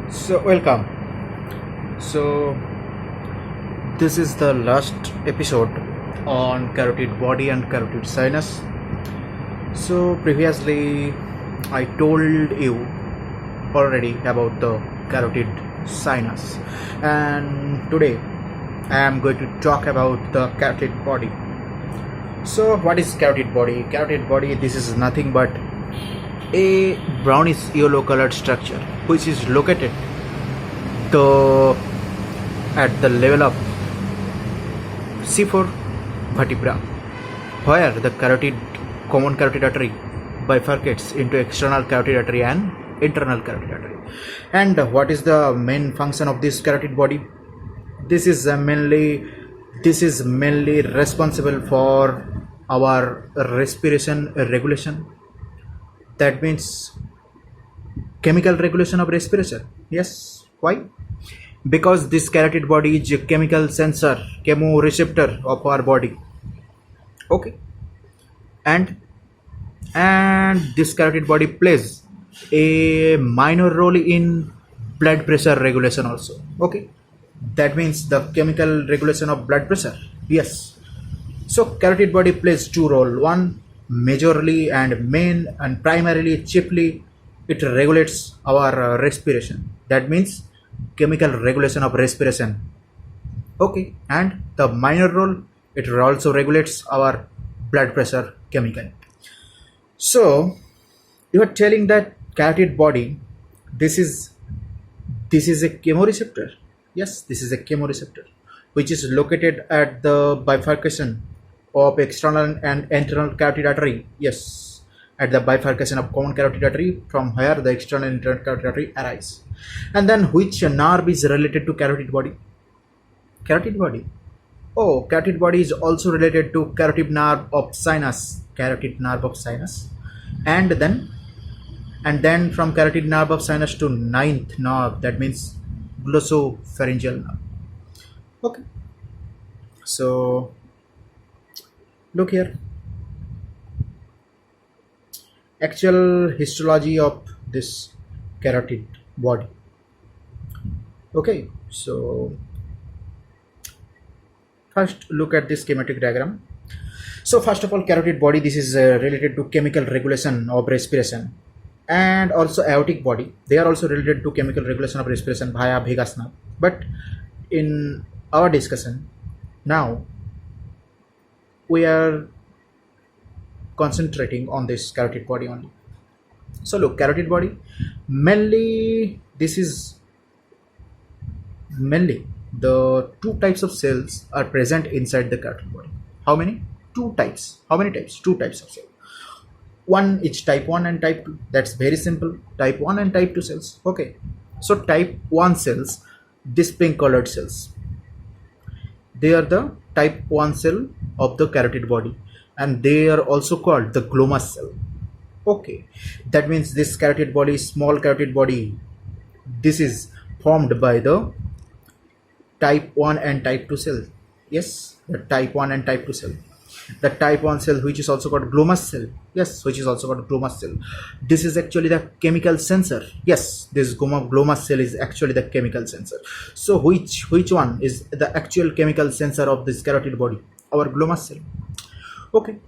So, welcome. So, this is the last episode on carotid body and carotid sinus. So, previously, I told you already about the carotid sinus, and today I am going to talk about the carotid body. So, what is carotid body? Carotid body, this is nothing but a brownish yellow colored structure which is located the at the level of C4 vertebra, where the common carotid artery bifurcates into external carotid artery and internal carotid artery. And what is the main function of this carotid body? This is mainly responsible for our respiration regulation. That means chemical regulation of respiration. Yes. Why? Because this carotid body is a chemical sensor, chemoreceptor of our body. Okay. And this carotid body plays a minor role in blood pressure regulation also. Okay. That means the chemical regulation of blood pressure. Yes. So carotid body plays two roles. One, majorly and main and primarily, chiefly, it regulates our respiration. That means chemical regulation of respiration. Okay. And the minor role, it also regulates our blood pressure chemical. So you are telling that carotid body, this is a chemoreceptor. Yes, this is a chemoreceptor which is located at the bifurcation of external and internal carotid artery. Yes, at the bifurcation of common carotid artery, from where the external and internal carotid artery arise. And then which nerve is related to carotid body? Carotid body. Oh, carotid body is also related to carotid nerve of sinus. Carotid nerve of sinus. And then from carotid nerve of sinus to ninth nerve, that means glossopharyngeal nerve. Okay. So look here. Actual histology of this carotid body. Okay, so first look at this schematic diagram. So first of all, carotid body, this is related to chemical regulation of respiration, and also aortic body, they are also related to chemical regulation of respiration via vagus nerve. But in our discussion now, we are concentrating on this carotid body only. So look, carotid body, mainly the two types of cells are present inside the carotid body. How many? Two types. How many types? Two types of cells. One is type 1 and type 2. That's very simple. Type 1 and type 2 cells. Okay. So type 1 cells, this pink colored cells, they are the type 1 cell of the carotid body, and they are also called the glomus cell. Okay. That means this carotid body, small carotid body, this is formed by the type 1 and type 2 cell. Yes, the type 1 and type 2 cell. The type 1 cell, which is also called glomus cell. Yes, which is also called glomus cell. This is actually the chemical sensor. Yes, this glomus cell is actually the chemical sensor. So which one is the actual chemical sensor of this carotid body? Our glomus cell. Okay.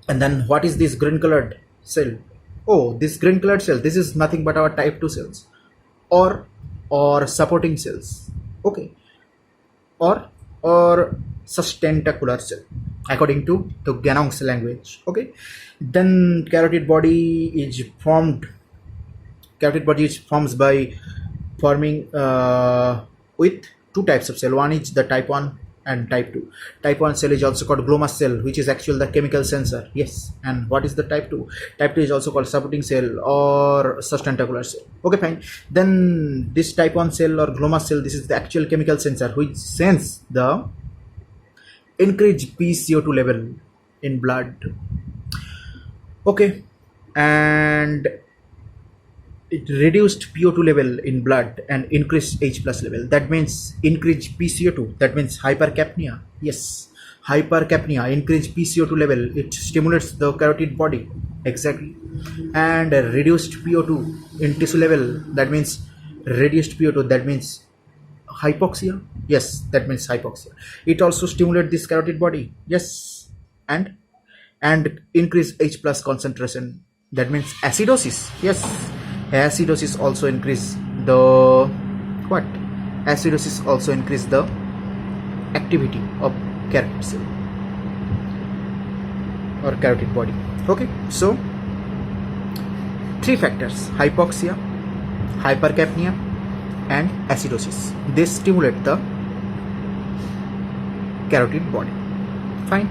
And then what is this green colored cell? Oh, this green colored cell, this is nothing but our type 2 cells or supporting cells. Okay. Or sustentacular cell, according to the Ganong's language. Okay. Then carotid body is formed by forming with two types of cell. One is the type 1 and type 2. Type 1 cell is also called glomus cell, which is actually the chemical sensor. Yes. And what is the type 2? Type 2 is also called supporting cell or sustentacular cell. Okay, fine. Then this type 1 cell or glomus cell, this is the actual chemical sensor which sense the increased PCO2 level in blood. Okay. And it reduced PO2 level in blood and increased H plus level. That means increased PCO2. That means hypercapnia. Yes, hypercapnia, increased PCO2 level. It stimulates the carotid body. Exactly. And reduced PO2 in tissue level. That means reduced PO2, that means hypoxia. Yes, that means hypoxia. It also stimulates this carotid body. Yes, and increase H plus concentration, that means acidosis. Yes, acidosis also increase the what? Acidosis also increase the activity of carotid cell or carotid body. Okay, so three factors: hypoxia, hypercapnia, and acidosis. They stimulate the carotid body. Fine.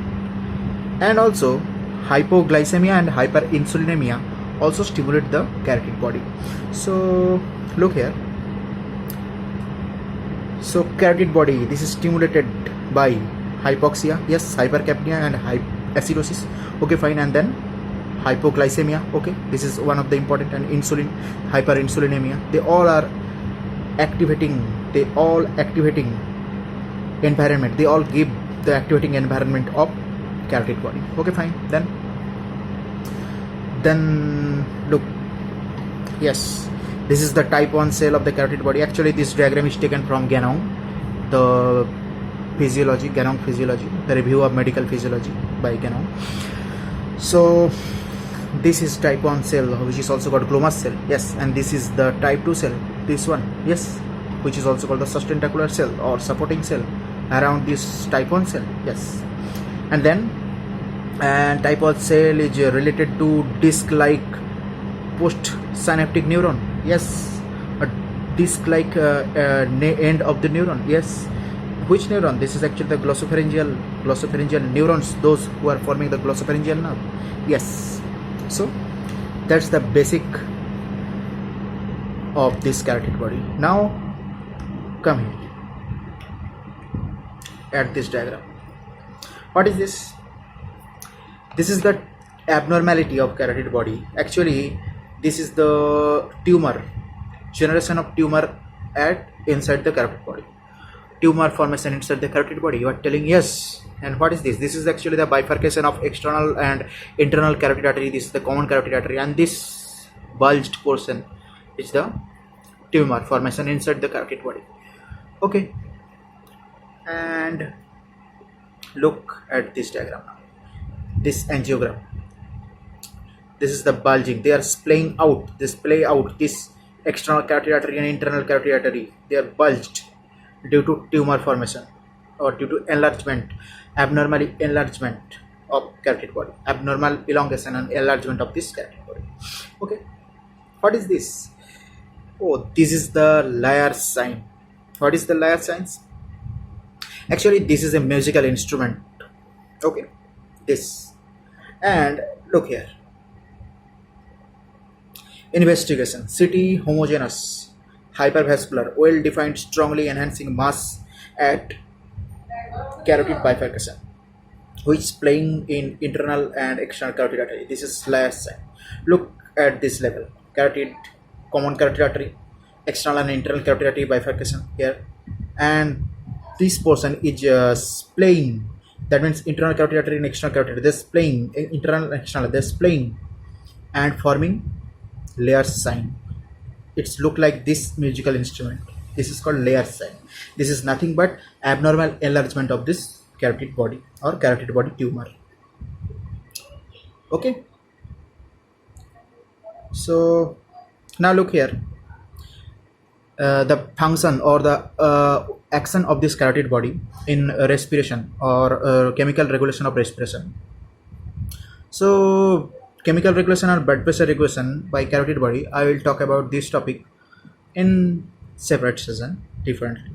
And also hypoglycemia and hyperinsulinemia also stimulate the carotid body. So look here. So carotid body, this is stimulated by hypoxia, yes, hypercapnia and acidosis. Okay, fine. And then hypoglycemia. Okay, this is one of the important, and hyperinsulinemia. They all activating environment. They all give the activating environment of carotid body. Okay, fine. Then look, yes, this is the type 1 cell of the carotid body. Actually, this diagram is taken from Ganong, the Ganong physiology, the review of medical physiology by Ganong. So this is type 1 cell, which is also called glomus cell. Yes, and this is the type 2 cell, this one. Yes, which is also called the sustentacular cell or supporting cell around this type 1 cell. Yes, and then type 1 cell is related to disc-like postsynaptic neuron. Yes, a disc-like end of the neuron. Yes, which neuron? This is actually the glossopharyngeal neurons, those who are forming the glossopharyngeal nerve. Yes, so that's the basic of this carotid body. Now come here at this diagram. What is this? This is the abnormality of carotid body. Actually, this is the generation of tumor inside the carotid body. Tumor formation inside the carotid body. You are telling yes. And what is this? This is actually the bifurcation of external and internal carotid artery. This is the common carotid artery, and this bulged portion is the tumor formation inside the carotid body. Okay, and look at this diagram now. This angiogram. This is the bulging. They are splaying out. This external carotid artery and internal carotid artery. They are bulged due to tumor formation or due to abnormal enlargement of carotid body, abnormal elongation and enlargement of this carotid body. Okay, what is this? Oh, this is the Leyer's sign. What is the Leyer's signs? Actually, this is a musical instrument. Okay, this. And look here. Investigation. CT homogeneous, hypervascular, well defined, strongly enhancing mass at carotid bifurcation, which is playing in internal and external carotid artery. This is Leyer's sign. Look at this level. Common carotid artery, external and internal carotid artery bifurcation here, and this portion is playing. That means internal carotid artery and external carotid artery. This playing internal and external. This playing and forming Leyer's sign. It's look like this musical instrument. This is called Leyer's sign. This is nothing but abnormal enlargement of this carotid body or carotid body tumor. Okay. So now look here. The function or the action of this carotid body in respiration or chemical regulation of respiration. So chemical regulation or blood pressure regulation by carotid body, I will talk about this topic in separate session differently.